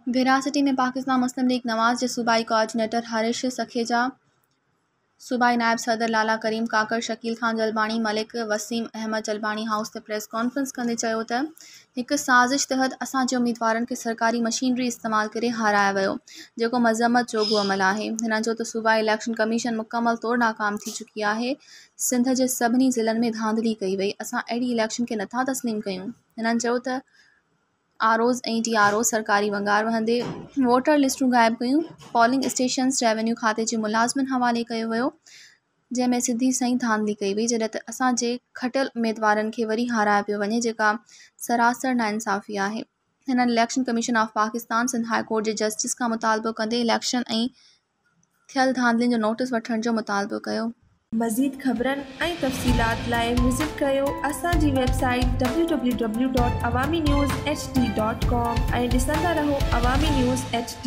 Veracity में पाकिस्तान मुस्लिम league नवाज़ जे सूबाई coordinator Harish Sakheja, सूबाई नायब सदर लाला करीम काकर, शकील खान जलबाणी, मलिक वसीम अहमद जलबाणी हाउस ते प्रेस कॉन्फ्रेंस कंदे चयो त हिकु साज़िश तहत असांजे उम्मीदवारनि खे सरकारी मशीनरी इस्तेमाल करे हारायो वियो, जेको मज़म्मत जोॻो अमल आहे। हिननि चयो त सूबाई इलेक्शन कमीशन मुकमल तौरु नाकाम थी चुकी आहे। सिंध जे सभिनी ज़िलनि में धांधली कई वई। असां अहिड़ी इलेक्शन खे नथा तस्लीम कयूं। हिननि चयो त आरओज़ ऐं टीआरओ सरकारी वंगार वहंदे वोटर लिस्टूं ग़ाइबु कयूं, पोलिंग स्टेशन्स रेवेन्यू खाते जे मुलाज़िमनि हवाले कयो वियो, जंहिंमें सिधी सही धांधली कई वई, जॾहिं त असांजे खटियल उम्मीदवारनि खे वरी हाराए पियो वञे, जेका सरासर नाइंसाफ़ी आहे। हिननि election commission of Pakistan Sindh high court जे जस्टिस खां मुतालबो कंदे इलेक्शन ऐं थियल धांधलियुनि जो नोटिस वठण जो मुतालबो कयो। मज़ीद ख़बरनि ऐं तफ़सीलात लाइ विज़िट कयो असांजी वेबसाइट www.awamiNewsHD.com ऐं ॾिसंदा रहो अवामी न्यूज़ HD।